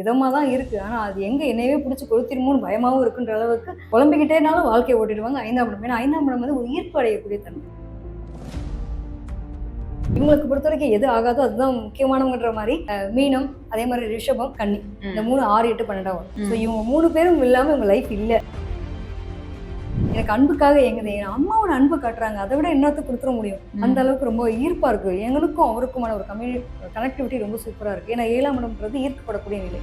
இதமா தான் இருக்கு. ஆனா அது எங்க என்னையவே பிடிச்சு கொளுத்திருமோன்னு பயமாவும் இருக்குன்ற அளவுக்கு புலம்பிக்கிட்டேனாலும் வாழ்க்கைய ஓட்டிடுவாங்க 5ஆம் இடம். ஏன்னா 5ஆம் இடம் வந்து ஒரு ஈர்ப்பு அடையக்கூடிய தன்மை. இவங்களுக்கு பொறுத்தவரைக்கும் எது ஆகாதோ அதுதான் முக்கியமானவங்கன்ற மாரி மீனம், அதே மாரி ரிஷபம், கன்னி. இந்த 3 6, 8, 12 வரும். ஸோ இவங்க 3 பேரும் இல்லாம இவங்க லைஃப் இல்ல. எனக்கு அன்புக்காக எங்குது. என் அம்மாவோட அன்பு காட்டுறாங்க. அதை விட என்னத்த குடுத்துற முடியும்? அந்த அளவுக்கு ரொம்ப ஈர்ப்பா இருக்கு. எங்களுக்கும் அவருக்குமான ஒரு கனெக்டிவிட்டி ரொம்ப சூப்பரா இருக்கு. ஏன்னா 7ஆம் இடம்ன்றது ஈர்க்கப்படக்கூடிய நிலை.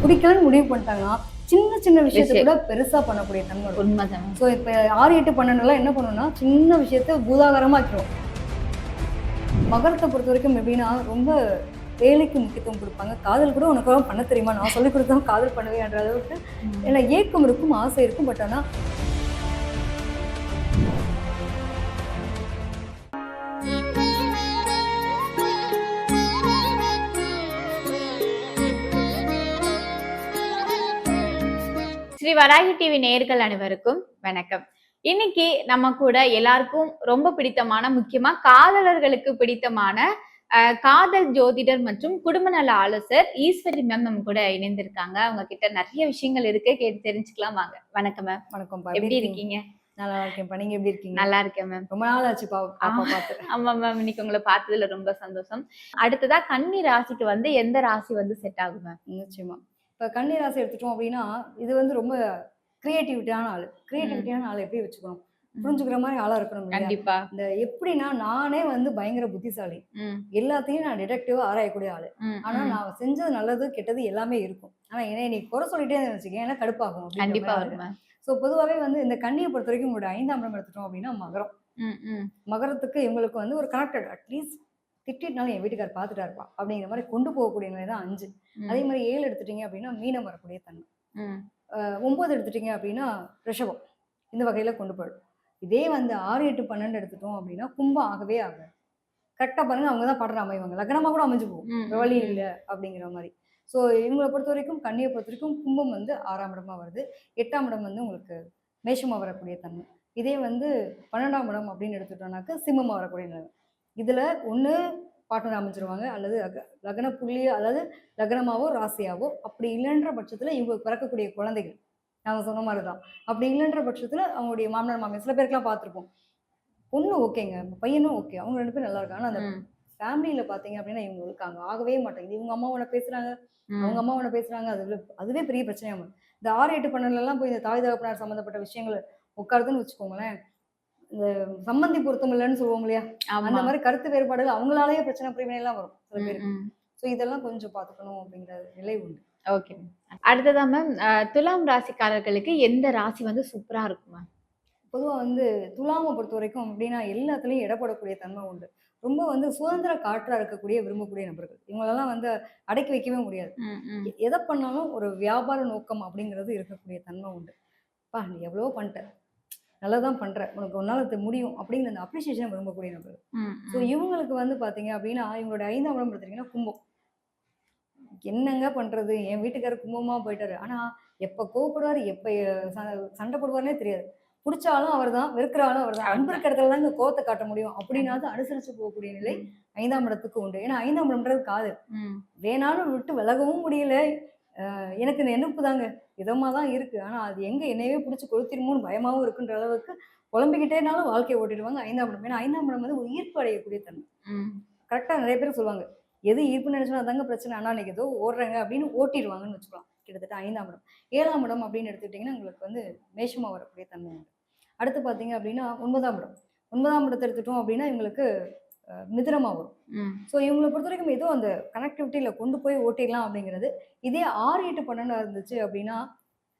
பிடிக்கலன்னு முடிவு பண்ணிட்டாங்கன்னா, சின்ன சின்ன விஷயத்த கூட பெருசா பண்ணக்கூடிய தன்மை. உண்மைதான். ஸோ இப்ப 6, 8, 12 என்ன பண்ணும்னா, சின்ன விஷயத்த பூதாகரமா ஆக்கிரும். மகரத்தை பொறுத்த வரைக்கும் எப்படின்னா, ரொம்ப வேலைக்கு முக்கியத்துவம் கொடுப்பாங்க. காதல் கூட உனக்கு பண்ண தெரியுமா? நான் சொல்லிக் கொடுத்தா காதல் பண்ணுவேன்ற அளவுக்கு ஏன்னா ஏக்கம் இருக்கும், ஆசை இருக்கும். பட் ஆனா ஸ்ரீ வராகி டிவி நேயர்கள் அனைவருக்கும் வணக்கம். இன்னைக்கு நம்ம கூட எல்லாருக்கும் ரொம்ப பிடித்தமான, முக்கியமா காதலர்களுக்கு பிடித்தமான காதல் ஜோதிடர் மற்றும் குடும்ப நல ஆலோசகர் ஈஸ்வரி மேம் நம்ம கூட இணைந்திருக்காங்க. அவங்க கிட்ட நிறைய விஷயங்கள் இருக்கு, கேட்டு தெரிஞ்சுக்கலாம் வாங்க. வணக்கம் மேம். வணக்கம். எப்படி இருக்கீங்க? நல்லா இருக்கேன்ப்பா. நீங்க எப்படி இருக்கீங்க? நல்லா இருக்கேன் மேம். ரொம்ப நாள் ஆச்சு பார்த்து. ஆமா மேம், இன்னைக்கு உங்களை பார்த்ததுல ரொம்ப சந்தோஷம். அடுத்ததா கன்னி ராசிக்கு வந்து எந்த ராசி வந்து செட் ஆகும் மேம்? நிச்சயமா. இப்ப கன்னி ராசி எடுத்துட்டோம் அப்படின்னா, இது வந்து ரொம்ப கிரியேட்டிவிட்டியான ஆள் எப்படி வச்சுக்கணும்? புரிஞ்சுக்கிற மாதிரி ஆளா இருக்கணும். கண்டிப்பா. இந்த எப்படின்னா, நானே வந்து பயங்கர புத்திசாலி. எல்லாத்தையும் நான் டிடெக்டிவா ஆராயக்கூடிய ஆளு. ஆனா நான் செஞ்சது நல்லது, கெட்டது எல்லாமே இருக்கும். ஆனா நீ குறை சொல்லிட்டே வச்சுக்கேன், ஏன்னா கடுப்பாகும். கண்டிப்பா. ஸோ பொதுவாகவே வந்து இந்த கன்னியை பொறுத்த வரைக்கும் உங்களோட 5ஆம் இடம் எடுத்துட்டோம் அப்படின்னா மகரம். மகரத்துக்கு இவங்களுக்கு வந்து ஒரு கனெக்டட், அட்லீஸ்ட் திட்டினாலும் என் வீட்டுக்காரர் பார்த்துட்டா இருப்பா அப்படிங்கிற மாதிரி கொண்டு போகக்கூடிய நிலை தான் 5. அதே மாதிரி 7 எடுத்துட்டீங்க அப்படின்னா மீனம் வரக்கூடிய தன்மை. 9 எடுத்துட்டீங்க அப்படின்னா ரிஷபம் இந்த வகையில கொண்டு போயிடும். இதே வந்து 6, 8, 12 எடுத்துட்டோம் அப்படின்னா கும்பம் ஆகவே ஆகாது. கரெக்டா பாருங்க, அவங்க தான் படுற அமைவாங்க. லக்னமா கூட அமைஞ்சு போகும், வழி இல்லை அப்படிங்கிற மாதிரி. ஸோ இவங்களை பொறுத்த வரைக்கும், கன்னியை பொறுத்த வரைக்கும் கும்பம் வந்து 6ஆம் இடமா வருது. 8ஆம் இடம் வந்து உங்களுக்கு மேஷமா வரக்கூடிய தன்மை. இதே வந்து 12ஆம் இடம் அப்படின்னு எடுத்துட்டோம்னாக்க சிம்மமா வரக்கூடிய நிலை. இதுல ஒண்ணு பார்ட்னர் அமைஞ்சிருவாங்க, அல்லது லக்ன புள்ளி, அதாவது லக்னமாவோ ராசியாவோ. அப்படி இல்லைன்ற பட்சத்துல இவங்க பிறக்கக்கூடிய குழந்தைகள் நாங்க சொன்ன மாதிரிதான். அப்படி இல்லைன்ற பட்சத்துல அவங்களுடைய மாமனார் மாமியார் சில பேருக்குலாம் பார்த்துருப்போம். பொண்ணு ஓகேங்க, பையனும் ஓகே, அவங்க 2 பேரும் நல்லா இருக்காங்க. ஆனா அந்த ஃபேமிலியில பாத்தீங்க அப்படின்னா இவங்களுக்கு அங்க ஆகவே மாட்டேங்குது. இவங்க அம்மா ஒண்ணு பேசுறாங்க, அவங்க அம்மா ஒண்ணு பேசுறாங்க. அதுவே பெரிய பிரச்சனையா மாறும். இந்த 6, 8, 12 எல்லாம் போய் இந்த தாய் தகப்பனார் சம்பந்தப்பட்ட விஷயங்கள் உட்காருதுன்னு வச்சுக்கோங்களேன், இந்த சம்பந்தி பொருத்தம் இல்லைன்னு சொல்லுவோம் இல்லையா, அந்த மாதிரி கருத்து வேறுபாடுகள் அவங்களாலேயே பிரச்சனை பிரிவினை எல்லாம் வரும் சில பேருக்கு. ஸோ இதெல்லாம் கொஞ்சம் பார்த்துக்கணும் அப்படிங்கிற நிலை உண்டு. ஓகே. அடுத்ததா மேம், துலாம் ராசிக்காரர்களுக்கு எந்த ராசி வந்து சூப்பரா இருக்கும் மேம்? பொதுவாக வந்து துலாமை பொறுத்த வரைக்கும் அப்படின்னா எல்லாத்துலேயும் இடப்படக்கூடிய தன்மை உண்டு. ரொம்ப வந்து சுதந்திர காற்றா இருக்கக்கூடிய விரும்பக்கூடிய நபர்கள். இவங்களெல்லாம் வந்து அடக்கி வைக்கவே முடியாது. எதை பண்ணாலும் ஒரு வியாபார நோக்கம் அப்படிங்கிறது இருக்கக்கூடிய தன்மை உண்டு. பா நீ எவ்வளோ பண்ணிட்ட, நல்லதான் பண்ற, உனக்கு ஒரு நாள் முடியும் அப்படிங்கிற அந்த அப்ரிசியேஷன் விரும்பக்கூடிய நபர்கள். ஸோ இவங்களுக்கு வந்து பார்த்தீங்க அப்படின்னா இவங்களோட 5ஆம் இடம் எடுத்தீங்கன்னா கும்பம். என்னங்க பண்றது, என் வீட்டுக்காரர் கும்பமா போயிட்டாரு. ஆனா எப்ப கோவப்படுவாரு, எப்ப சண்டை போடுவாருன்னே தெரியாது. பிடிச்சாலும் அவர் தான், வெறுக்கிறாலும் அவர் தான். அன்பு இருக்கிற இடத்துல தான் கோவத்தை காட்ட முடியும் அப்படின்னாவது அனுசரிச்சு போகக்கூடிய நிலை 5ஆம் இடத்துக்கு உண்டு. ஏன்னா 5ஆம் இடம்ன்றது காதல். வேணாலும் விட்டு விலகவும் முடியல. எனக்கு இந்த எண்ணப்பு தாங்க இதமா தான் இருக்கு. ஆனா அது எங்க என்னையவே பிடிச்சி கொளுத்திருமோன்னு பயமாவும் இருக்குன்ற அளவுக்கு புலம்பிக்கிட்டேனாலும் வாழ்க்கையை ஓட்டிடுவாங்க 5ஆம் இடம். ஏன்னா 5ஆம் இடம் வந்து ஒரு ஈர்ப்பு அடையக்கூடிய தன்மை. கரெக்டா நிறைய பேர் சொல்லுவாங்க, எது ஈர்ப்புன்னு நினைச்சோன்னா அதாங்க பிரச்சனை. ஆனா நீங்க ஏதோ ஓடுறேங்க அப்படின்னு ஓட்டிடுவாங்கன்னு வச்சுக்கலாம். கிட்டத்தட்ட 5ஆம் இடம். 7ஆம் இடம் அப்படின்னு எடுத்துக்கிட்டிங்கன்னா உங்களுக்கு வந்து மேஷமா வரக்கூடிய தன்மை உண்டு. அடுத்து பார்த்தீங்க அப்படின்னா 9ஆம் இடம். 9ஆம் இடத்தை எடுத்துட்டோம் அப்படின்னா இவங்களுக்கு மிதுனமா வரும். ஸோ இவங்களை பொறுத்த வரைக்கும் ஏதோ அந்த கனெக்டிவிட்டியில் கொண்டு போய் ஓட்டிடலாம் அப்படிங்கிறது. இதே 6, 8, 12 இருந்துச்சு அப்படின்னா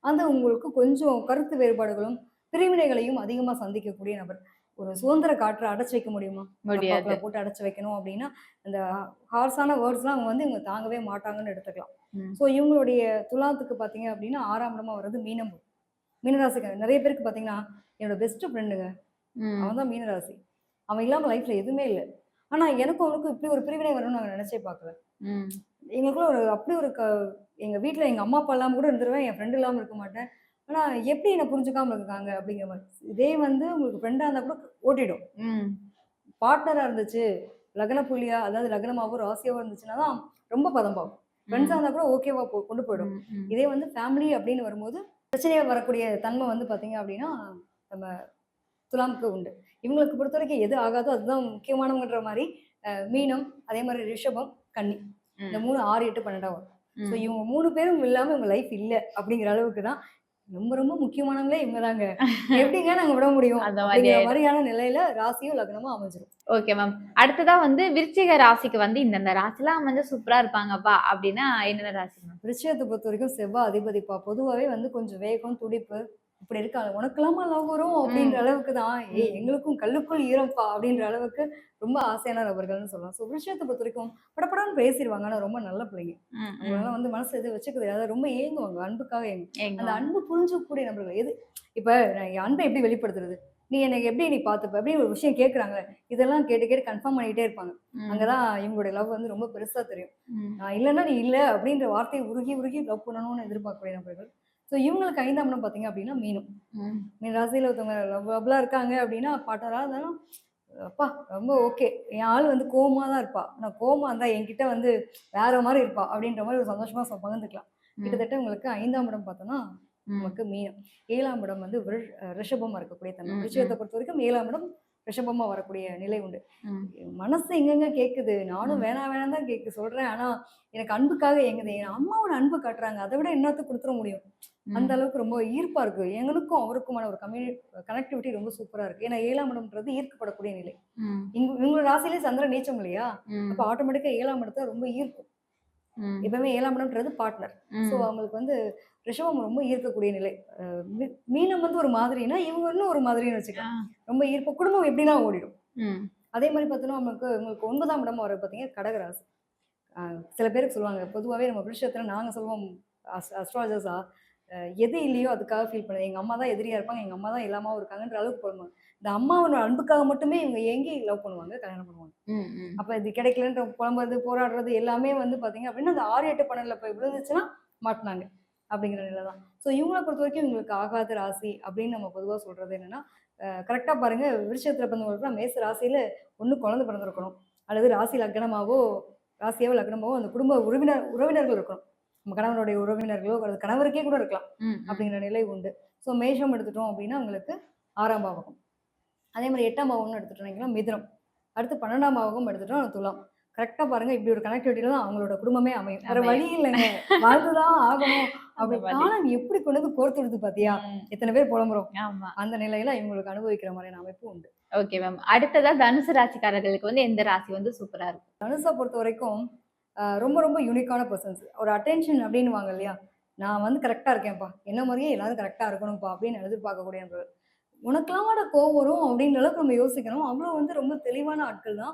அந்த உங்களுக்கு கொஞ்சம் கருத்து வேறுபாடுகளும் பிரிவினைகளையும் அதிகமாக சந்திக்கக்கூடிய நபர். ஒரு சுதந்திர காற்றை அடைச்சு வைக்க முடியுமா? போட்டு அடைச்சு வைக்கணும் அப்படின்னா அந்த ஹார்ஸான வேர்ட்ஸ்லாம் அவங்க வந்து இவங்க தாங்கவே மாட்டாங்கன்னு எடுத்துக்கலாம். ஸோ இவங்களுடைய துலாத்துக்கு பார்த்தீங்க அப்படின்னா 6ஆம் இடமா வர்றது மீனம். மீனராசிக்கு நிறைய பேருக்கு பார்த்தீங்கன்னா என்னோட பெஸ்ட் ஃப்ரெண்டுங்க அவன் தான் மீனராசி. அவன் இல்லாமல் லைஃப்ல எதுவுமே இல்லை. ஆனா எனக்கும் அவனுக்கும் இப்படி ஒரு பிரிவினை வரணும்னு நாங்கள் நினைச்சே பார்க்கல. எங்களுக்குள்ள ஒரு அப்படி ஒரு எங்க வீட்டில் எங்க அம்மா அப்பா இல்லாமல் கூட இருந்துருவேன், என் ஃப்ரெண்டு இல்லாமல் இருக்க மாட்டேன். ஆனா எப்படி என்ன புரிஞ்சுக்காம இருக்காங்க அப்படிங்கிற மாதிரி. இதே வந்து உங்களுக்கு ஃப்ரெண்டா இருந்தா கூட ஓட்டிடும். பார்ட்னரா இருந்துச்சு, லக்ன புள்ளியா, அதாவது லக்னமாவோ ராசியாவோ இருந்துச்சுன்னா தான் ரொம்ப பதம் பார்க்கும். ஃப்ரெண்ட்ஸாக இருந்தால் கூட ஓகேவா கொண்டு போயிடும். இதே வந்து ஃபேமிலி அப்படின்னு வரும்போது பிரச்சனையாக வரக்கூடிய தன்மை வந்து பார்த்தீங்க அப்படின்னா நம்ம துலாமுக்கு உண்டு. இவங்களுக்கு பொறுத்த வரைக்கும் எது ஆகாதோ அதுதான் முக்கியமானவங்கன்ற மாதிரி மீனம், அதே மாதிரி ரிஷபம், கன்னி, இந்த 3 6 8 12 வரும். ஸோ இவங்க 3 பேரும் இல்லாமல் இவங்க லைஃப் இல்லை அப்படிங்கிற அளவுக்கு தான் ரொம்ப ரொம்ப முக்கியமானவங்களே இவங்க தாங்க. எப்படிங்க நாங்க விட முடியும் அந்த அப்படிங்கிற மாதிரியான நிலையில ராசியும் லக்னமும் அமைஞ்சிரும். Okay ma'am. அடுத்ததா வந்து விருச்சிக ராசிக்கு வந்து இந்தந்த ராசிலாம் அமைஞ்சா சூப்பரா இருப்பாங்கப்பா அப்படின்னா என்னென்ன ராசி மேம்? விருச்சிகத்தை பொறுத்த வரைக்கும் செவ்வாய் அதிபதிப்பா. பொதுவாகவே வந்து கொஞ்சம் வேகம், துடிப்பு இப்படி இருக்காங்க. உனக்கெல்லாமா லவ் வரும் அப்படின்ற அளவுக்கு தான், எங்களுக்கும் கல்லுக்குள் ஈரம்ப்பா அப்படின்ற அளவுக்கு ரொம்ப ஆசையான நபர்கள்னு சொல்லலாம். ஸோ விருச்சிகத்தை பொறுத்த வரைக்கும் படப்படன்னு பேசிடுவாங்க. ஆனால் ரொம்ப நல்ல பிள்ளைங்க. அவங்களால வந்து மனசு எதுவும் வச்சுக்க தெரியாது. ரொம்ப ஏங்குவாங்க, அன்புக்காக ஏங்குவாங்க. அந்த அன்பு புரிஞ்சக்கூடிய நபர்கள் எது இப்ப என் அன்பை எப்படி வெளிப்படுத்துறது, நீ எனக்கு எப்படி நீ பார்த்துப்ப அப்படின்னு ஒரு விஷயம் கேட்குறாங்க. இதெல்லாம் கேட்டு கேட்டு கன்ஃபார்ம் பண்ணிக்கிட்டே இருப்பாங்க. அங்கதான் இவங்களுடைய லவ் வந்து ரொம்ப பெருசா தெரியும். நான் இல்லைன்னா நீ இல்லை அப்படின்ற வார்த்தையை உருகி உருகி லவ் பண்ணணும்னு எதிர்பார்க்கக்கூடிய நபர்கள். ஸோ இவங்களுக்கு 5ஆம் இடம் பார்த்தீங்க அப்படின்னா மீனம். மீன் ராசியில் ஒருத்தவங்க லவ்லாம் இருக்காங்க அப்படின்னா பார்ட்னராக இருந்தாலும் அப்பா ரொம்ப ஓகே. என் ஆள் வந்து கோவமா தான் இருப்பா. ஆனால் கோவமா இருந்தா என்கிட்ட வந்து வேற மாதிரி இருப்பா அப்படின்ற மாதிரி ஒரு சந்தோஷமா பகிர்ந்துக்கலாம். கிட்டத்தட்ட உங்களுக்கு 5ஆம் இடம் பார்த்தோம்னா நமக்கு மீனம். 7ஆம் இடம் வந்து ரிஷபமா இருக்கக்கூடிய தன்மை. விருச்சிகத்தை பொறுத்த வரைக்கும் 7ஆம் இடம் ரிஷபமா வரக்கூடிய நிலை உண்டு. மனசு எங்கெங்க கேட்குது, நானும் வேணாம் வேணாம் தான் சொல்றேன். ஆனா எனக்கு அன்புக்காக எங்குது. என் அம்மாவோட அன்பு காட்டுறாங்க, அதை விட என்னத்த கொடுத்துட முடியும். அந்த அளவுக்கு ரொம்ப ஈர்ப்பா இருக்கு. எங்களுக்கும் அவருக்குமான ஒரு கனெக்டிவிட்டி ரொம்ப சூப்பரா இருக்கு. ஏன்னா 7ஆம் இடம்ன்றது ஈர்க்கப்படக்கூடிய நிலை. இவங்களோட ராசியிலே சந்திரன் நீச்சம் இல்லையா, அப்ப ஆட்டோமேட்டிக்கா 7ஆம் இடத்தை ரொம்ப ஈர்க்கும். எப்பவுமே 7ஆம் இடம்ன்றது பார்ட்னர். ஸோ அவங்களுக்கு வந்து ரிஷபம் ரொம்ப ஈர்க்கக்கூடிய நிலை. மீனம் வந்து ஒரு மாதிரினா இவங்க இன்னும் ஒரு மாதிரின்னு வச்சுக்கலாம். ரொம்ப ஈர்ப்பு, குடும்பம் எப்படின்னா ஓடிடும். அதே மாதிரி பார்த்தோன்னா உங்களுக்கு 9ஆம் இடம் வர பார்த்தீங்கன்னா கடகராசி. சில பேருக்கு சொல்லுவாங்க, பொதுவாகவே நம்ம விஷயத்தில் நாங்கள் சொல்லுவோம் அஸ்ட்ராலஜர்ஸா, எது இல்லையோ அதுக்காக ஃபீல் பண்ணுது. எங்கள் அம்மா தான் எதிரியாக இருப்பாங்க, எங்கள் அம்மா தான் எல்லாமாவும் இருக்காங்கன்ற அளவுக்கு போடுவாங்க. இந்த அம்மாவோட அன்புக்காக மட்டுமே இவங்க ஏங்கி லவ் பண்ணுவாங்க, கல்யாணம் பண்ணுவாங்க. அப்போ இது கிடைக்கலன்ற புலம்புறது, போராடுறது எல்லாமே வந்து பார்த்தீங்க அப்படின்னா அந்த 6 8 12 போய் விழுந்துச்சுன்னா மாட்டினாங்க அப்படிங்கிற நிலை தான். ஸோ இவங்களை பொறுத்த வரைக்கும் இவங்களுக்கு ஆகாத ராசி அப்படின்னு நம்ம பொதுவாக சொல்கிறது என்னென்னா, கரெக்டாக பாருங்கள், விருட்சத்தில் பிறந்தவங்களுக்குலாம் மேச ராசியில் ஒன்று குழந்தை பிறந்திருக்கணும், அல்லது ராசி லக்னமாவோ ராசியாவோ லக்னமாவோ அந்த குடும்ப உறவினர்கள் இருக்கணும். நம்ம கணவனுடைய உறவினர்களோ அல்லது கணவருக்கே கூட இருக்கலாம் அப்படிங்கிற நிலை உண்டு. ஸோ மேஷம் எடுத்துட்டோம் அப்படின்னா உங்களுக்கு 6ஆம் பாவகம். அதே மாதிரி 8ஆம் பாவகம்னு எடுத்துட்டோம்னா மிதுனம். அடுத்து 12ஆம் பாவகம் எடுத்துட்டோம் துலாம். கரெக்டாக பாருங்க, இப்படி ஒரு கனெக்டிவிட்டியில தான் அவங்களோட குடும்பமே அமையும். வேற வழி இல்லைங்க, வாழ்ந்துதான் ஆகணும். அப்படி காலம் எப்படி கொண்டு வந்து கோர்த்து விடுது பாத்தியா, எத்தனை பேர் புலம்புறோம். அந்த நிலையில இவங்களுக்கு அனுபவிக்கிற மாதிரியான அமைப்பு உண்டு. Okay ma'am. அடுத்ததா தனுசு ராசிக்காரர்களுக்கு வந்து எந்த ராசி வந்து சூப்பரா இருக்கும்? தனுசை பொறுத்த வரைக்கும் ரொம்ப ரொம்ப யூனிக்கான பர்சன்ஸ். ஒரு அட்டென்ஷன் அப்படின்னு வாங்க இல்லையா, நான் வந்து கரெக்டாக இருக்கேன்ப்பா, என்ன மாதிரியே எல்லாரும் கரெக்டாக இருக்கணும்ப்பா அப்படின்னு எதிர்பார்க்கக்கூடிய நபர்கள். உனக்கெல்லாம் கோவம் வரும் அப்படின்ற அளவுக்கு நம்ம யோசிக்கணும். அவ்வளோ வந்து ரொம்ப தெளிவான ஆட்கள் தான்,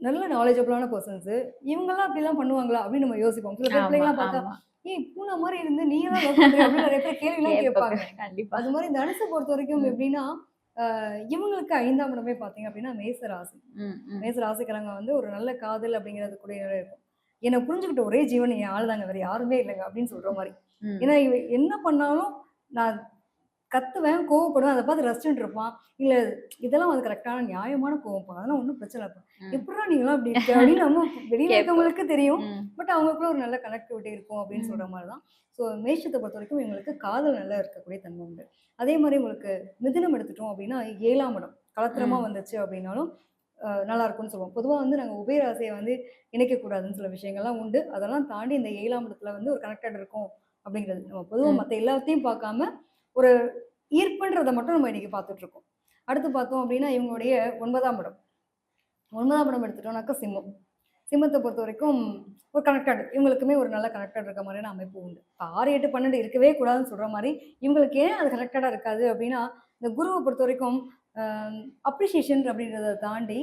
நல்ல நாலேஜபிளான பர்சன்ஸ். இவங்கெல்லாம் அப்படிலாம் பண்ணுவாங்களா அப்படின்னு நம்ம யோசிப்போம். சில பேர் பிள்ளைங்களாம் பார்த்தா, ஏய் பூனை மாதிரி இருந்து நீ எல்லாம் லவ் பண்ற அப்படின்னு நிறைய பேர் கேள்விலாம் கேட்பாங்க. கண்டிப்பா. அது மாதிரி தனுசை பொறுத்த வரைக்கும் எப்படின்னா, இவங்களுக்கு 5ஆம் இடமே பார்த்தீங்க அப்படின்னா மேச ராசி. மேச ராசிக்காரங்க வந்து ஒரு நல்ல காதல் அப்படிங்கிறது கூட இருக்கும். என்னை புரிஞ்சுக்கிட்ட ஒரே ஜீவன் என் ஆள் தாங்க, வேற யாருமே இல்லைங்க அப்படின்னு சொல்ற மாதிரி. ஏன்னா இவ என்ன பண்ணாலும் நான் கத்துவேன், கோவப்படுவேன், அதை பார்த்து ரசிச்சுட்டு இருப்பான். இல்ல இதெல்லாம் வந்து கரெக்டான நியாயமான கோவம், அதெல்லாம் ஒன்றும் பிரச்சனை இல்லை. எப்படிதான் நீங்களாம் அப்படி இருக்கு அப்படின்னு நம்ம வெளியில இருக்கவங்களுக்கு தெரியும். பட் அவங்களுக்குள்ள ஒரு நல்ல கனெக்டிவிட்டி இருக்கும் அப்படின்னு சொல்ற மாதிரி தான். ஸோ மேஷத்தை பொறுத்த வரைக்கும் இவங்களுக்கு காதல் நல்லா இருக்கக்கூடிய தன்மை உண்டு. அதே மாதிரி உங்களுக்கு மிதுனம் எடுத்துட்டோம் அப்படின்னா 7ஆம் இடம் கலத்திரமா வந்துச்சு அப்படின்னாலும் நல்லா இருக்கும்னு சொல்லுவோம். பொதுவாக வந்து நாங்கள் உபயராசியை வந்து இணைக்கக்கூடாதுன்னு சில விஷயங்கள்லாம் உண்டு. அதெல்லாம் தாண்டி இந்த 7ஆம் இடத்துல வந்து ஒரு கனெக்டட் இருக்கும் அப்படிங்கிறது. நம்ம பொதுவாக மற்ற எல்லாத்தையும் பார்க்காம ஒரு ஈர்ப்புன்றதை மட்டும் நம்ம இன்னைக்கு பார்த்துட்டு இருக்கோம். அடுத்து பார்த்தோம் அப்படின்னா இவங்களுடைய 9ஆம் இடம். 9ஆம் இடம் எடுத்துட்டோம்னாக்கா சிம்மம். சிம்மத்தை பொறுத்த வரைக்கும் ஒரு கனெக்டட், இவங்களுக்குமே ஒரு நல்ல கனெக்டட் இருக்க மாதிரியான அமைப்பு உண்டு. இப்போ 6 8 12 இருக்கவே கூடாதுன்னு சொல்கிற மாதிரி இவங்களுக்கு ஏன் அது கனெக்டடாக இருக்காது அப்படின்னா, இந்த குருவை பொறுத்த வரைக்கும் அப்ரிசியேஷன் அப்படின்றத தாண்டி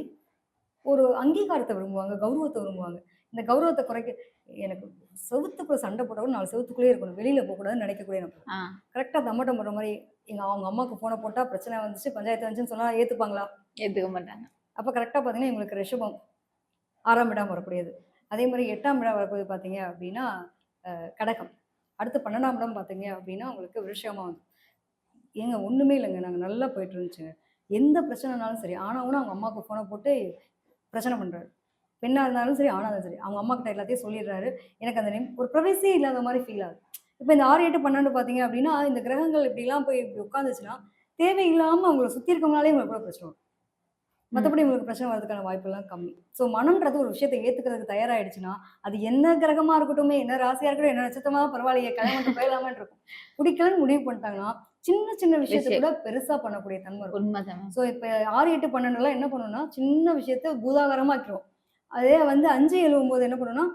ஒரு அங்கீகாரத்தை விரும்புவாங்க, கௌரவத்தை விரும்புவாங்க. இந்த கௌரவத்தை குறைக்க எனக்கு செவுத்துக்குள்ள சண்டை போட்டவங்க 4 செவுத்துக்குள்ளேயே இருக்கணும், வெளியில் போகக்கூடாதுன்னு நினைக்கக்கூடிய நம்ம கரெக்டாக தம்மட்டம் போடுற மாதிரி. அவங்க அம்மாவுக்கு ஃபோனை போட்டால் பிரச்சனை வந்துச்சு, பஞ்சாயத்து வந்துச்சுன்னு சொன்னால் ஏற்றுப்பாங்களா? ஏற்றுக்க மாட்டாங்க. அப்போ கரெக்டாக பார்த்தீங்கன்னா இவங்களுக்கு ரிஷபம் 6ஆம் இடம் வரக்கூடியது. அதே மாதிரி 8ஆம் இடம் வரக்கூடியது பார்த்தீங்க அப்படின்னா கடகம். அடுத்து 12ஆம் இடம் பார்த்தீங்க அப்படின்னா உங்களுக்கு விருஷமா வந்து ஏங்க ஒன்றுமே இல்லைங்க, நாங்கள் நல்லா போயிட்டு இருந்துச்சுங்க, எந்த பிரச்சனைனாலும் சரி. ஆனால் அவங்க அம்மாவுக்கு ஃபோனை போட்டு பிரச்சனை பண்ணுறாரு. பெண்ணா இருந்தாலும் சரி, ஆணா இருந்தாலும் சரி. அவங்க அம்மா கிட்ட எல்லாத்தையும் சொல்லிடுறாரு. எனக்கு அந்த நேம் ஒரு ப்ரைவசியே இல்லாத மாரி ஃபீல் ஆகுது. இப்ப இந்த 6, 8, 12 பார்த்தீங்க அப்படின்னா, இந்த கிரகங்கள் இப்படிலாம் போய் இப்படி உட்காந்துச்சுன்னா, தேவையில்லாம அவங்கள சுத்தி இருக்கவங்களாலயே உங்களுக்கு கூட பிரச்சனை வரும். ம். மத்தபடி உங்களுக்கு பிரச்சனை வரதுக்கான வாய்ப்புலாம் கம்மி. ஸோ மனம்ன்றது ஒரு விஷயத்த ஏத்துக்கிறதுக்கு தயாராயிடுச்சுன்னா, அது என்ன கிரகமா இருக்கட்டுமே, என்ன ராசியா இருக்கட்டும், என்ன நட்சத்திரமா பரவாயில்லையே, கல்யாணம் பண்ணிட்டு போயிடலாமான்னு இருக்கும். பிடிக்கலன்னு முடிவு பண்ணிட்டாங்கன்னா, சின்ன சின்ன விஷயத்த விஷயம். கூட பெருசா பண்ணக்கூடிய தன்மை இருக்கும். உண்மைதான். ஸோ இப்ப 6, 8, 12லாம் என்ன பண்ணும்னா, சின்ன விஷயத்த பூதாகரமா ஆக்கிரும். அதே வந்து 5, 7, 9 என்ன பண்ணும்னா,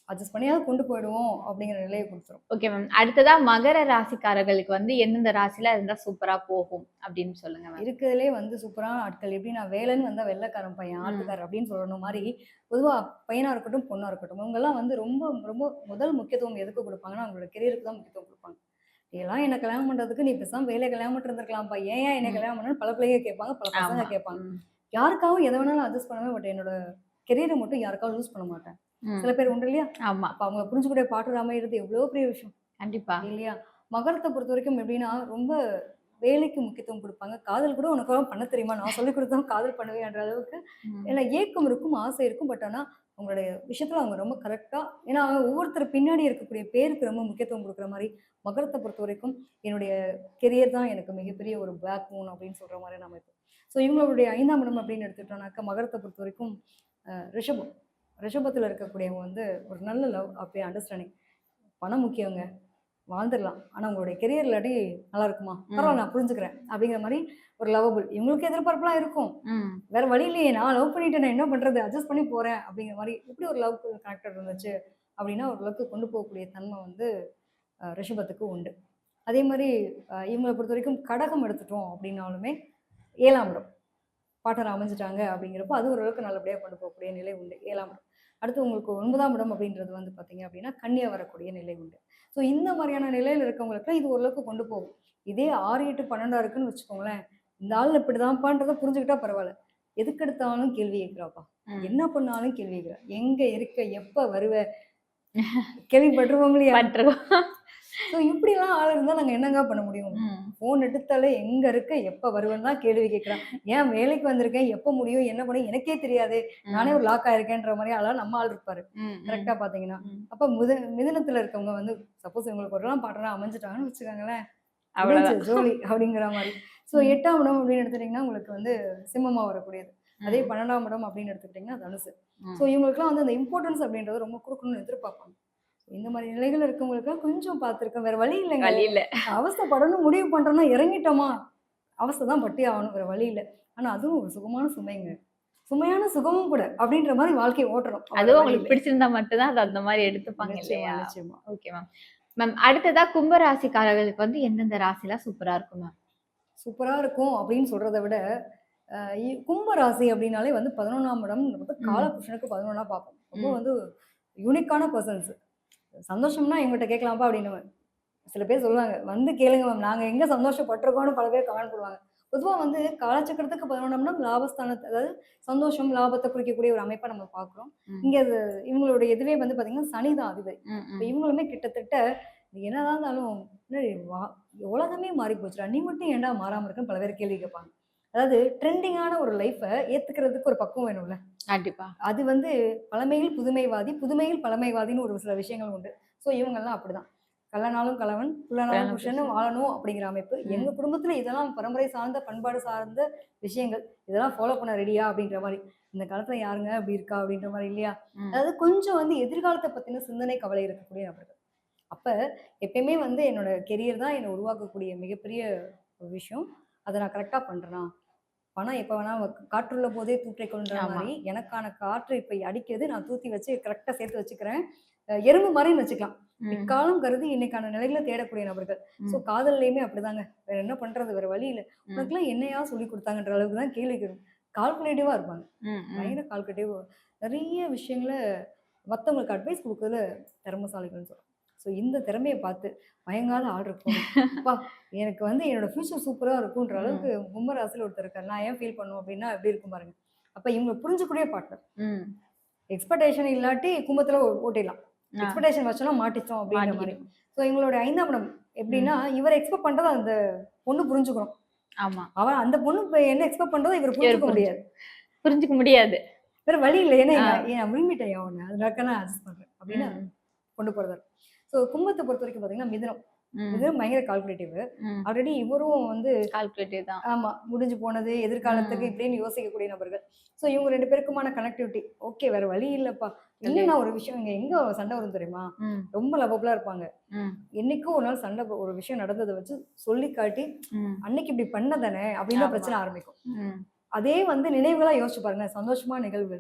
அட்ஜஸ்ட் பண்ணியாவது கொண்டு போயிடுவோம் அப்படிங்கிற நிலைய குடுத்துரும். Okay ma'am. அடுத்ததா மகர ராசிக்காரர்களுக்கு வந்து எந்தெந்த ராசில இருந்தா சூப்பரா போகும் அப்படின்னு சொல்லுங்க மேம். இருக்கிறதுலே வந்து சூப்பரான ஆட்கள் எப்படின்னா, வேலன்னு வந்தா வெள்ளைக்காரன் பையன், ஆட்டுக்காரர் அப்படின்னு சொல்லணும் மாரி, பொதுவா பையனா இருக்கட்டும், பொண்ணா இருக்கட்டும், இவங்கலாம் வந்து ரொம்ப ரொம்ப முதல் முக்கியத்துவம் எதுக்கு குடுப்பாங்கன்னா, அவங்களோட கெரியருக்கு தான் முக்கியத்துவம் குடுப்பாங்க. "நீலாம் என்ன கல்யாணம் பண்றதுக்கு நீ பேசாம வேலைய கல்யாணம் பண்ணிட்டு இருந்திருக்கலாம்ப்பா. ஏன் ஏன் என்னைய ம். கல்யாணம் பண்ணன்னு?" பல பிள்ளைங்க கேட்பாங்க, பல பசங்க ஆமா. கேட்பாங்க. ம். யாருக்காகவும் எத வேணாலும் அட்ஜஸ்ட் பண்ணுவேன். பட் என்னோட கெரியர மட்டும் யாருக்காகவும் லூஸ் பண்ண மாட்டேன். ம். சில பேர் உண்டு இல்லையா? ஆமா. அப்ப அவங்கள புரிஞ்சுக்கூடிய பார்ட்னர் அமையறது எவ்வளோ பெரிய விஷயம் கண்டிப்பா. இல்லையா? மகரத்த பொறுத்தவரைக்கும் எப்படின்னா, ரொம்ப வேலைக்கு முக்கியத்துவம் குடுப்பாங்க. காதல் கூட உனக்கெல்லாம் பண்ண தெரியுமா? நான் சொல்லிக் குடுத்தா காதல் பண்ணுவியான்ற அளவுக்கு ம். ஏன்னா ஏக்கம் இருக்கும், ஆசை இருக்கும். பட் ஆனா, அவங்களுடைய விஷயத்துல அவங்க ரொம்ப கரெக்ட்டா ஏன்னா ஒவ்வொருத்தர் பின்னாடி இருக்கக்கூடிய பேருக்கு ரொம்ப முக்கியத்துவம் குடுக்குற மாரி, மகரத்த பொறுத்தவரைக்கும் என்னுடைய கெரியர் தான் எனக்கு மிகப்பெரிய ஒரு பேக் போன் அப்படின்னு சொல்ற மாரியான அமைப்பு. ஸோ இவங்களுடைய 5ஆம் இடம் அப்படின்னு எடுத்துக்கிட்டோம்னாக்கா, மகரத்த பொறுத்தவரைக்கும் ரிஷபம். ரிஷபத்துல இருக்கக்கூடியவங்க வந்து ஒரு நல்ல லவ் அப்படியே அண்டர்ஸ்டாண்டிங். பணம் முக்கியங்க. வாழ்ந்துரலாம். ஆனா உங்களுடைய கெரியர் இல்லாட்டி நல்லா இருக்குமா? ம். பரவால்ல நான் புரிஞ்சுக்கிறேன். அப்படிங்கிற மாரி ஒரு லவபிள். இவங்களுக்கு எதிர்பார்ப்புலாம் இருக்கும். ம். வேற வழி இல்லையே. நான் லவ் பண்ணிட்டேனே என்ன பண்றது? அட்ஜஸ்ட் பண்ணி போறேன். அப்படிங்கிற மாரி எப்படி ஒரு லவ் கனெக்டட் இருந்துச்சு அப்படின்னா, ஓரளவுக்கு கொண்டு போகக்கூடிய தன்மை வந்து ரிஷபத்துக்கு உண்டு. அதே மாரி இவங்கள பொறுத்தவரைக்கும் கடகம் எடுத்துட்டோம் அப்படின்னாலுமே 7ஆம் இடம். பார்ட்னர் அமைஞ்சுட்டாங்க அப்படிங்கிறப்போ, அது ஓரளவுக்கு நல்லபடியா கொண்டு போகக்கூடிய நிலை உண்டு. 7ஆம் இடம். அடுத்து உங்களுக்கு 9ஆம் இடம் அப்படின்றது வந்து பார்த்தீங்க அப்படின்னா, கன்னியா வரக்கூடிய நிலை உண்டு. ஸோ இந்த மாரியான நிலையில இருக்கவங்களுக்குலாம் இது ஓரளவுக்கு கொண்டு போகும். இதே 6, 8, 12 இருக்குன்னு வச்சுக்கோங்களேன், இந்த ஆள் இப்படிதான்ப்பான்றத புரிஞ்சுக்கிட்டா பரவால்ல. எதுக்கெடுத்தாலும் கேள்வி கேட்கிறாப்பா. ம். என்ன பண்ணாலும் கேள்வி கேட்கிறா. எங்க இருக்க? எப்ப வருவ? கேள்விப்பட்டுருப்போம் இல்லையா? பட்டுருவோம். ஸோ இப்படிலாம் ஆள் இருந்தா நாங்க என்னங்க பண்ண முடியும்? ம். ஃபோன் எடுத்தாலே எங்க இருக்க? எப்ப வருவேன்னு தான் கேள்வி கேட்கிறான். ஏன் வேலைக்கு வந்திருக்கேன், எப்ப முடியும், என்ன பண்ணயும் எனக்கே தெரியாதே! நானே ம். ஒரு லாக் ஆயிருக்கேன்ற மாரி ஆளா நம்ம ஆள் இருப்பாரு. ம். ம். கரெக்ட்டா பார்த்தீங்கன்னா. ம். அப்ப மிதுனத்துல இருக்கவங்க வந்து சப்போஸ் இவங்களுக்கு ஒரு நாள் பார்ட்னரா அமைஞ்சுட்டாங்கன்னு வச்சுக்கோங்களேன், முடிஞ்சுச்சு அவ்வளோதான். ஜோலி அப்படிங்கிற மாரி. ஸோ ம். 8ஆம் இடம் அப்படின்னு எடுத்துட்டீங்கன்னா, உங்களுக்கு வந்து சிம்மமா வரக்கூடியது. அதே ம். 12ஆம் இடம் அப்படின்னு எடுத்துக்கிட்டீங்கன்னா, தனுசு. ஸோ ம். இவங்களுக்குலாம் வந்து அந்த இம்பார்ட்டன்ஸ் அப்படின்றத ரொம்ப குடுக்கணும்னு எதிர்பார்ப்பாங்க. இந்த மாரி நிலைகள் இருக்கவங்களுக்குலாம் கொஞ்சம் பார்த்துருக்கேன். வேற வழி இல்லங்க. வழி இல்ல. அவஸ்தைப்படணும்னு முடிவு பண்றோம்னா இறங்கிட்டோமா, அவஸ்தை தான் பட்டே ஆகணும். வேற வழி இல்ல. ஆனா அதுவும் ஒரு சுகமான சுமைங்க. சுமையான சுகமும் கூட. அப்படின்ற மாரி வாழ்க்கைய ஓட்டணும். வேற அதுவும் வழி உங்களுக்கு இல்ல. பிடிச்சிருந்தா மட்டும் தான் அது அந்த மாரி எடுத்துப்பாங்க நிச்சயமா, இல்லையா? நிச்சயமா. Okay ma'am. மேம் அடுத்ததா கும்ப ராசிக்காரர்களுக்கு வந்து எந்தெந்த ராசிலாம் சூப்பரா இருக்கும் மேம்? சூப்பரா இருக்கும் அப்படின்னு சொல்றத விட, அ கும்ப ராசி அப்படின்னாலே வந்து 11ஆம் இடம் வந்து ம். காலபுருஷனுக்கு 11ஆ பார்ப்போம். ரொம்ப ம். வந்து யூனிக்கான பெர்சன்ஸ். சந்தோஷம்னா இவங்ககிட்ட கேட்கலாம்ப்பா அப்படின்னுவேன். சில பேர் சொல்லுவாங்க, "வந்து கேளுங்க மேம். நாங்க எங்க சந்தோஷப்பட்டுருக்கோம்னு" பல பேர் கமெண்ட் போடுவாங்க. பொதுவா வந்து காலச்சக்கரத்துக்கு 11ஆம் இடம் லாபஸ்தானத்த அதாவது சந்தோஷம், லாபத்த குறிக்கக்கூடிய ஒரு அமைப்பா நம்ம பார்க்குறோம். ம். இங்க அது இவங்களுடைய இதுவே வந்து பார்த்தீங்கன்னா, சனி தான் அதிபதி. ம். இப்ப ம். இவங்களுமே கிட்டத்தட்ட என்னதான் இருந்தாலும், "என்னடி உலகமே மாறி போச்சுடா! நீ மட்டும் ஏன்டா மாறாம இருக்கன்னு?" பல பேர் கேள்வி கேட்பாங்க. அதாவது ட்ரெண்டிங்கான ஒரு லைஃப ஏத்துக்கிறதுக்கு ஒரு பக்குவம் வேணும்ல. கண்டிப்பா. அது வந்து பழமையில் புதுமைவாதி, புதுமையில் பழமைவாதின்னு ஒரு சில விஷயங்கள் உண்டு. ஸோ இவங்கலாம் அப்படிதான். கள்ளனாலும் கணவன், புல்லனாலும் கல்யாண புருஷன்னு புருஷன். வாழணும் அப்படிங்கிற அமைப்பு. எங்க ம். குடும்பத்தில இதெல்லாம் பரம்பரை சார்ந்த, பண்பாடு சார்ந்த விஷயங்கள். இதெல்லாம் ஃபாலோ பண்ண ரெடியா? அப்படின்ற மாரி. இந்த காலத்தில யாருங்க அப்படி இருக்கா? அப்படின்ற மாரி இல்லையா? ம். அதாவது கொஞ்சம் வந்து எதிர்காலத்த பத்தின சிந்தனை, கவலை இருக்கக்கூடிய நபர்கள். அப்ப எப்பயுமே வந்து என்னோட கெரியர் தான் என்ன உருவாக்கக்கூடிய மிகப்பெரிய ஒரு விஷயம். அத நான் கரெக்ட்டா பண்றேனா? பணம் எப்ப வேணா காற்றுள்ள போதே தூற்றிக் கொள்ன்ற ஆமா. மாரி, எனக்கான காற்று இப்ப அடிக்குது. நான் தூத்தி வச்சு கரெக்ட்டா சேர்த்து வச்சுக்கிறேன். எறும்பு மாரின்னு வச்சுக்கலாம். ம். பிற்காலம் கருதி இன்னைக்கான நிலைகள தேடக்கூடிய நபர்கள். ஸோ ம். காதல்லையுமே அப்படிதாங்க. வேற என்ன பண்றது? வேற வழி இல்ல. ம். உனக்கெல்லாம் என்னையா சொல்லிக் குடுத்தாங்கன்ற அளவுக்கு தான் கேள்வி கேட்கும். கால்குலேட்டிவா இருப்பாங்க. ம். ம். பயங்கர கால்குலேட்டிவ். நெறைய விஷயங்கள மத்தவங்களுக்கு அட்வைஸ் குடுக்குறதுல திறமைசாலிகள்னு சொல்லலாம். ஸோ இந்த திறமைய பார்த்து மயங்காத ஆள் இருக்கணும். அப்பா! எனக்கு வந்து என்னோட ஃபியூச்சர் சூப்பரா இருக்குன்ற அளவுக்கு ம். கும்ப ராசியில ஒருத்தர் இருக்காரு. நான் ஏன் ஃபீல் பண்ணணும் அப்டின்னா எப்டி இருக்கும் பாருங்க. அப்ப இவங்க புரிஞ்சுக்கூடிய பார்ட்னர். ம். எக்ஸ்பெக்டேஷன் இல்லாட்டி கும்பத்துல ஓட்டிடலாம். ஆ. எக்ஸ்பெக்டேஷன் வச்சோம்னா மாட்டிச்சோம் அப்டின்ற மாரி. மாட்டிக்கிடும். ஸோ இவங்களோட 5ஆம் இடம் ம். எப்டின்னா, இவர் எக்ஸ்பெக்ட் பண்றத அந்த பொண்ணு புரிஞ்சுக்கணும். ஆமா. அவ அந்த பொண்ணு இப்ப என்ன எக்ஸ்பெக்ட் பண்றத இவர் இவரு புரிஞ்சுக்க முடியாது. புரிஞ்சுக்க முடியாது. வேற வழி இல்லை, ஏன்னா நான் விரும்பிட்டேன் அவனை, அதனால நான் அட்ஜஸ்ட் பண்றேன் அப்படின்னு கொண்டு போறது. ஸோ கும்பத்தை பொறுத்த வரைக்கும் பாத்தீங்கன்னா மிதுனம். மிதுனம் பயங்கர கால்குலேட்டிவ். ஆல்ரெடி இவரும் வந்து கால்குலேட்டிவ் தான். ஆமா, முடிஞ்சு போனது எதிர்காலத்துக்கு இப்படின்னு யோசிக்கக்கூடிய நபர்கள். ஸோ இவங்க 2 பேருக்குமான கனெக்டிவிட்டி ஓகே, வேற வழி இல்லப்பா. இல்லைன்னா ஒரு விஷயம் இங்க எங்க சண்டை வரும் தெரியுமா? ரொம்ப லவபிளா இருப்பாங்க. என்னைக்கும் ஒரு நாள் சண்டை, ஒரு விஷயம் நடந்ததை வச்சு சொல்லி காட்டி அன்னைக்கு இப்படி பண்ணதானே அப்படின்னு பிரச்சனை ஆரம்பிக்கும். அதே வந்து நினைவுகளா யோசிச்சு பாருங்க, சந்தோஷமா நிகழ்வு.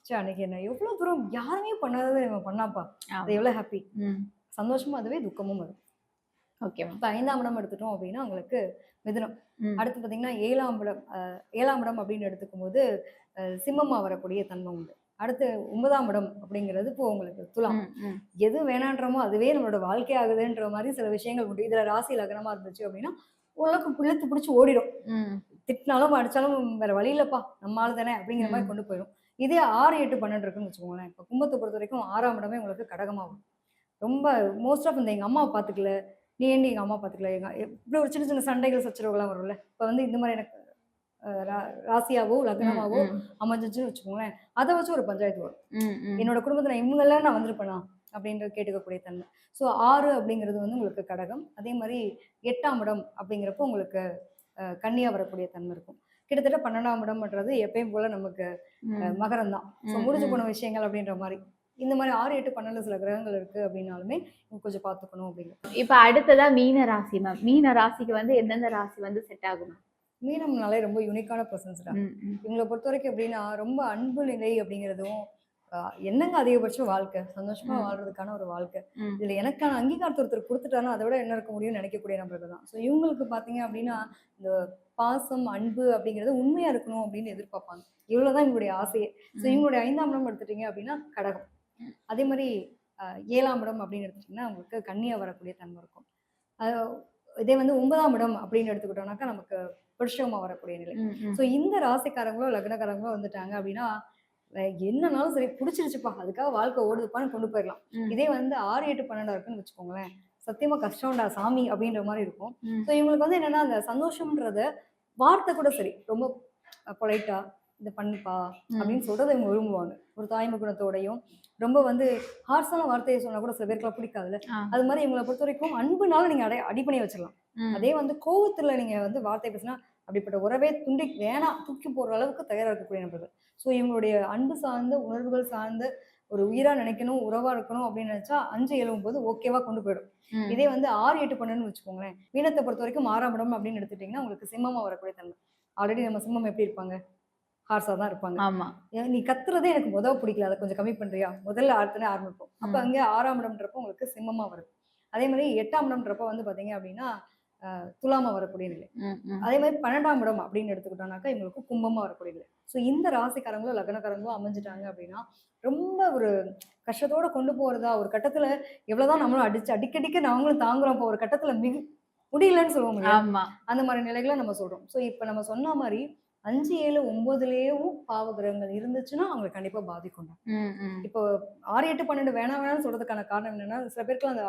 சரி அன்னைக்கு என்ன எவ்வளவு தூரம் யாருமே பண்ணாததை இவன் பண்ணாப்பா, அது எவ்வளவு ஹாப்பி, சந்தோஷமும் அதுவே துக்கமும் வரும். ஓகே. இப்போ 5ஆம் இடம் எடுத்துட்டோம் அப்படின்னா உங்களுக்கு மிதுனம். அடுத்து பார்த்தீங்கன்னா 7ஆம் இடம், 7ஆம் இடம் அப்படின்னு எடுத்துக்கும் போது சிம்மமா வரக்கூடிய தன்மை உண்டு. அடுத்து 9ஆம் இடம் அப்படிங்கிறது இப்போ உங்களுக்கு துலாம். எது வேணான்றமோ அதுவே நம்மளோட வாழ்க்கை ஆகுதுன்ற மாதிரி சில விஷயங்கள் உண்டு. இதுல ராசி லக்னமா இருந்துச்சு அப்படின்னா ஓரளவுக்கு பிள்ளைத்து பிடிச்சி ஓடிடும். திட்டினாலும் அடிச்சாலும் வேற வழி இல்லப்பா, நம்ம ஆள் தானே அப்படிங்கிற மாதிரி கொண்டு போயிடும். இதே 6, 8, 12 இருக்குன்னு வச்சுக்கோங்களேன். இப்போ கும்பத்தை பொறுத்த வரைக்கும் 6ஆம் இடமே உங்களுக்கு கடகமாகும். ரொம்ப மோஸ்ட் ஆஃப் இந்த எங்க அம்மாவை பார்த்துக்கல, நீ ஏண்டி எங்கள் அம்மா பார்த்துக்கல, இப்படி ஒரு சின்ன சின்ன சண்டைகள் சச்சரவுகள்லாம் வரும்ல. இப்போ வந்து இந்த மாதிரி எனக்கு ராசியாவோ லக்னமாவோ அமைஞ்சிச்சுன்னு வச்சுக்கோங்களேன், அதை வச்சு ஒரு பஞ்சாயத்து வரும். என்னோட குடும்பத்தில் இவங்கெல்லாம் நான் வந்திருப்பேனா அப்படின்ற கேட்டுக்கக்கூடிய தன்மை. ஸோ 6 அப்படிங்கிறது வந்து உங்களுக்கு கடகம். அதே மாதிரி 8ஆம் இடம் அப்படிங்கிறப்போ உங்களுக்கு கன்னியா வரக்கூடிய தன்மை இருக்கும். கிட்டத்தட்ட 12ஆம் இடம்ன்றது எப்பயும் போல நமக்கு மகரம் தான். ஸோ முடிஞ்சு போன விஷயங்கள் அப்படின்ற மாதிரி. இந்த மாதிரி 6, 8, 12 சில கிரகங்கள் இருக்கு அப்படின்னாலுமே கொஞ்சம் பார்த்துக்கணும் அப்படிங்கிறது. இப்ப அடுத்ததா மீன ராசி மேம். மீன ராசிக்கு வந்து எந்தெந்த ராசி வந்து செட் ஆகும்? மீனம்னாலே ரொம்ப யூனிக்கான பர்சன்ஸ் தான். இவங்களை பொறுத்த வரைக்கும் எப்படின்னா ரொம்ப அன்பு நிலை அப்படிங்கிறதும் என்னங்க அதிகபட்சம் வாழ்க்கை, சந்தோஷமா வாழ்றதுக்கான ஒரு வாழ்க்கை. இதுல எனக்கான அங்கீகாரத்தை ஒருத்தர் கொடுத்துட்டாலும் அதை விட என்ன இருக்க முடியும்னு நினைக்கக்கூடிய நபர்கள் தான். ஸோ இவங்களுக்கு பாத்தீங்க அப்படின்னா இந்த பாசம் அன்பு அப்படிங்கிறது உண்மையா இருக்கணும் அப்படின்னு எதிர்பார்ப்பாங்க. இவ்வளவுதான் இவங்களுடைய ஆசையே. ஸோ இவங்களுடைய 5ஆம் இடம் எடுத்துட்டீங்க அப்படின்னா கடகம். அதே மாதிரி 7ஆம் இடம் அப்படின்னு எடுத்துட்டிங்கன்னா உங்களுக்கு கன்னியா வரக்கூடிய தன்மை இருக்கும். இதே வந்து 9ஆம் இடம் அப்படின்னு எடுத்துக்கிட்டோம்னாக்கா நமக்கு புருஷமா வரக்கூடிய நிலை. ஸோ இந்த ராசிக்காரங்களோ லக்னக்காரங்களோ வந்துட்டாங்க அப்படின்னா என்னன்னாலும் சரி பிடிச்சிருச்சுப்பா, அதுக்காக வாழ்க்கை ஓடுதுப்பான்னு கொண்டு போயிடலாம். இதே வந்து 6, 8, 12 இருக்குன்னு வச்சுக்கோங்களேன், சத்தியமா கஷ்டம்டா சாமி அப்படின்ற மாதிரி இருக்கும். ஸோ இவங்களுக்கு வந்து என்னன்னா அந்த சந்தோஷம்ன்றத வார்த்தை கூட சரி ரொம்ப பொலைட்டா இதை பண்ணுப்பா அப்படின்னு சொல்றதை இவங்க விரும்புவாங்க. ஒரு தாய்மை குணத்தோடையும் ரொம்ப வந்து ஹார்ஸான வார்த்தையை சொன்னா கூட சில பேருக்குலாம் பிடிக்காதுல்ல. அது மாதிரி இவங்களை பொறுத்த வரைக்கும் அன்புனால நீங்க அடி பண்ணி வச்சிடலாம். அதே வந்து கோவத்துல நீங்க வந்து வார்த்தை பேசினா அப்படிப்பட்ட உறவே வேணாம் தூக்கி போடுற அளவுக்கு தயாரா இருக்கக்கூடிய நபர்கள். ஸோ இவங்களுடைய அன்பு சார்ந்த உணர்வுகள் சார்ந்த ஒரு உயிரா நினைக்கணும், உறவா இருக்கணும் அப்படின்னு நினைச்சா 5, 7 போது ஓகேவா கொண்டு போயிடும். இதே வந்து 6, 8, 12 வச்சுக்கோங்களேன். மீனத்தை பொறுத்த வரைக்கும் 6ஆம் இடம் அப்படின்னு எடுத்துட்டீங்கன்னா உங்களுக்கு சிம்மமா வரக்கூடிய தன்மை. ஆல்ரெடி நம்ம சிம்மம் எப்படி இருப்பாங்க, ஹார்ஸா தான் இருப்பாங்க. ஆமா, நீ கத்துறதே எனக்கு பிடிக்கல, அதை கொஞ்சம் கம்மி பண்றியா, முதல்ல ஆர்த்தனே ஆரம்பிப்போம். அப்ப அங்கே 6ஆம் இடம்ன்றப்போ உங்களுக்கு சிம்மமா வருது. அதே மாதிரி 8ஆம் இடம்ன்றப்ப வந்து பாத்தீங்க அப்படின்னா துலாமா வரக்கூடிய நிலை. அதே மாதிரி 12ஆம் இடம் அப்படின்னு எடுத்துக்கிட்டோம்னாக்கா இவங்களுக்கு கும்பமா வரக்கூடிய நிலை. ஸோ இந்த ராசிக்காரங்களோ லக்னக்காரங்களோ அமைஞ்சிட்டாங்க அப்படின்னா ரொம்ப ஒரு கஷ்டத்தோட கொண்டு போறதா, ஒரு கட்டத்துல எவ்வளவுதான் நம்மளும் அடிக்கடிக்க நாங்களும் தாங்குறோம், இப்போ ஒரு கட்டத்துல முடியலன்னு சொல்லுவோம் இல்லையா, அந்த மாதிரி நிலைகளை நம்ம சொல்றோம். ஸோ இப்ப நம்ம சொன்ன மாதிரி 5, 7, 9லயும் பாவ கிரகங்கள் இருந்துச்சுன்னா அவங்களுக்கு கண்டிப்பா பாதிக்கும். இப்போ 6, 8, 12 வேணாம்னு சொல்றதுக்கான காரணம் என்னன்னா சில பேருக்குலாம் அந்த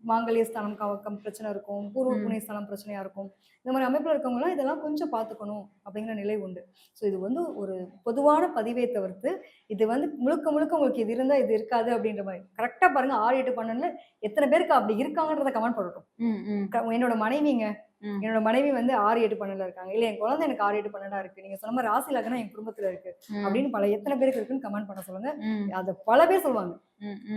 மாங்கல்ய ஸ்தானம் கவக்கம் பிரச்சனை இருக்கும், பூர்வ புண்ணிய ஸ்தானம் பிரச்சனையா இருக்கும். இந்த மாதிரி அமைப்புல இருக்கவங்களாம் இதெல்லாம் கொஞ்சம் பார்த்துக்கணும் அப்படிங்கிற நிலை உண்டு. ஸோ இது வந்து ஒரு பொதுவான பதிவை தவிர்த்து இது வந்து முழுக்க முழுக்க உங்களுக்கு இது இருந்தா இது இருக்காது அப்படின்ற மாதிரி கரெக்டா பாருங்க. 6, 8, 12 எத்தனை பேருக்கு அப்படி இருக்காங்கன்றத கமெண்ட் பண்ணட்டும். என்னோட மனைவிங்க, என்னோட மனைவி வந்து 6, 8, 12 இருக்காங்க, இல்ல என் குழந்தை எனக்கு 6, 8, 12 இருக்கு, நீங்க சொன்ன மாதிரி ராசி லக்னம் என் குடும்பத்துல இருக்கு அப்படின்னு எத்தனை பேருக்கு இருக்குன்னு கமெண்ட் பண்ண சொல்லுங்க. அது பல பேர் சொல்லுவாங்க.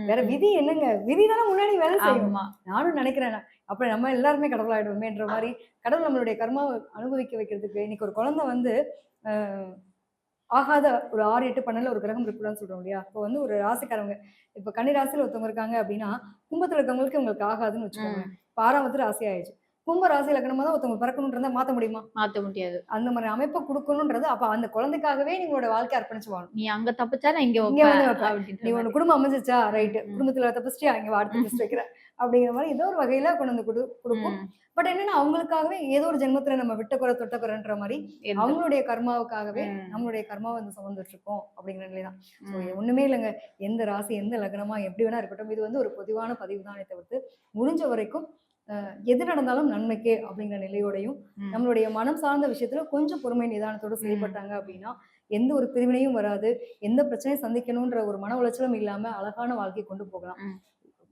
வேற விதி என்னங்க, விதி தானே முன்னாடி வேலை செய்யும். நானும் நினைக்கிறேன் அப்ப நம்ம எல்லாருமே கடவுள் ஆயிடுவோமேன்ற மாதிரி கடவுள் நம்மளுடைய கர்மாவை அனுபவிக்க வைக்கிறதுக்கு இன்னைக்கு ஒரு குழந்தை வந்து ஆகாத ஒரு 6, 8, 12 ஒரு கிரகம் இருக்குன்னு சொல்றோம் இல்லையா. இப்போ வந்து ஒரு ராசிக்காரங்க இப்ப கன்னி ராசியில ஒருத்தவங்க இருக்காங்க அப்படின்னா கும்பத்துல இருக்கவங்களுக்கு உங்களுக்கு ஆகாதுன்னு வச்சுக்கோங்க. இப்போ 6ஆம் ராசி ஆயிடுச்சு. கும்ப ராசி லக்னமா தான் ஒருத்தவங்க பிறக்கணும்ன்றத மாத்த முடியுமா? மாத்த முடியாது. அந்த மாதிரி அமைப்பை கொடுக்கணும்ன்றது அப்ப அந்த குழந்தைக்காகவே நீங்களோட வாழ்க்கை அர்ப்பணிச்சு வாழணும். நீ அங்க தப்பிச்சா நான் இங்க வந்து நீ உன் குடும்பம் அமைஞ்சிச்சா ரைட்டு, குடும்பத்துல தப்பிச்சிட்டியா இங்க வார்த்தை டெஸ்ட் வைக்கிறேன் அப்படிங்கிற மாதிரி ஏதோ ஒரு வகையில கொண்டு வந்து கொடுக்கும். பட் என்னன்னா அவங்களுக்காகவே ஏதோ ஒரு ஜென்மத்துல நம்ம விட்டக்குறை தொட்டக்குறைன்ற மாதிரி அவங்களுடைய கர்மாவுக்காகவே நம்மளுடைய கர்மாவை வந்து சுமந்துட்டு இருக்கோம் அப்படிங்கிற நிலைதான். ஒண்ணுமே இல்லைங்க, எந்த ராசி எந்த லக்னமா எப்படி வேணா இருக்கட்டும், இது வந்து ஒரு பொதுவான பதிவு தானே தவிர்த்து முடிஞ்ச வரைக்கும் எது நடந்தாலும் நன்மைக்கே அப்படிங்கிற நிலையோடையும் நம்மளுடைய மனம் சார்ந்த விஷயத்துல கொஞ்சம் பொறுமை நிதானத்தோட செயல்பட்டாங்க அப்படின்னா எந்த ஒரு பிரிவினையும் வராது, எந்த பிரச்சனையும் சந்திக்கணுன்ற ஒரு மன உளைச்சலும் இல்லாம அழகான வாழ்க்கையை கொண்டு போகலாம்.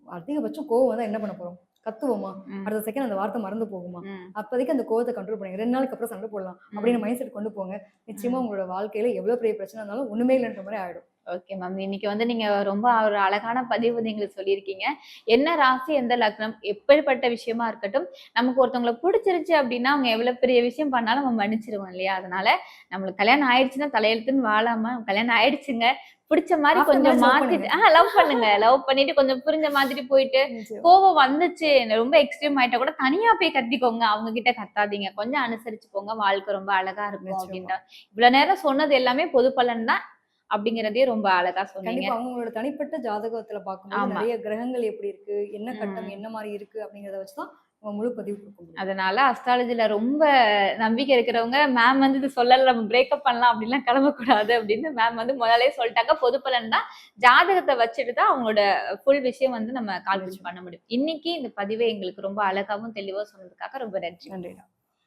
அதிகபட்சம் கோவம் வந்தா என்ன பண்ண போறோம்? கத்துவோமா? அடுத்த செகண்ட் அந்த வார்த்தை மறந்து போகுமா? அப்போதைக்கு அந்த கோவத்தை கண்ட்ரோல் பண்ணுங்க. 2 நாளுக்கு அப்புறம் சண்டை போடலாம் அப்படின்னு மைண்ட் செட் கொண்டு போங்க. நிச்சயமா உங்களோட வாழ்க்கையில எவ்வளவு பெரிய பிரச்சனை இருந்தாலும் ஒண்ணுமே இல்லைன்ற மாதிரி ஆயிடும். Okay ma'am. இன்னைக்கு வந்து நீங்க ரொம்ப ஒரு அழகான பதிவு வந்து எங்களுக்கு சொல்லியிருக்கீங்க. என்ன ராசி, எந்த லக்னம், எப்படிப்பட்ட விஷயமா இருக்கட்டும், நமக்கு ஒருத்தவங்கள பிடிச்சிருச்சு அப்படின்னா, அவங்க எவ்வளவு பெரிய விஷயம் பண்ணாலும் நம்ம மன்னிச்சிருவோம் இல்லையா? அதனால நம்மளுக்கு கல்யாணம் ஆயிடுச்சுன்னா தலையெழுத்துன்னு வாழாம, கல்யாணம் ஆயிடுச்சுங்க, பிடிச்ச மாதிரி After கொஞ்சம் marriage love மாத்திட்டு பண்ணுங்க. லவ் பண்ணுங்க. லவ் பண்ணிட்டு கொஞ்சம் புரிஞ்ச மாதிரி போயிட்டு, நிச்சயம். கோவம் வந்துச்சு, ரொம்ப எக்ஸ்ட்ரீம் ஆயிட்டா கூட தனியா போய் கத்திக்கோங்க. அவங்க கிட்ட கத்தாதீங்க. கொஞ்சம் அனுசரிச்சு போங்க. வாழ்க்கை ரொம்ப அழகா இருக்கும் நிச்சயமா. அப்படின்ற இவ்வளவு நேரம் சொன்னது எல்லாமே பொது பலன் தான் அப்படிங்கிறதே ரொம்ப அழகா சொன்னீங்க. கண்டிப்பா அவங்களோட தனிப்பட்ட ஜாதகத்துல பார்க்கும்போது ஆமா. நிறைய கிரகங்கள் எப்படி இருக்கு, என்ன கட்டம் என்ன மாதிரி இருக்கு அப்படிங்கிறத வச்சுதான் நம்ம முழு பதிவு கொடுக்க முடியும். அதனால அஸ்ட்ராலஜில ரொம்ப நம்பிக்கை இருக்கிறவங்க மேம் வந்து இது சொல்லல, நம்ம பிரேக்கப் பண்ணலாம் அப்படின்லாம் கிளம்பக்கூடாது அப்படின்னு மேம் வந்து முதலே சொல்லிட்டாங்க. பொது பலன் தான், ஜாதகத்தை வச்சுட்டு தான் அவங்களோட ஃபுல் விஷயம் வந்து நம்ம கால்குலேட் பண்ண முடியும். இன்னைக்கு இந்த பதிவை எங்களுக்கு ரொம்ப அழகாவும் தெளிவா சொன்னதுக்காக ரொம்ப நன்றி. நன்றிடா.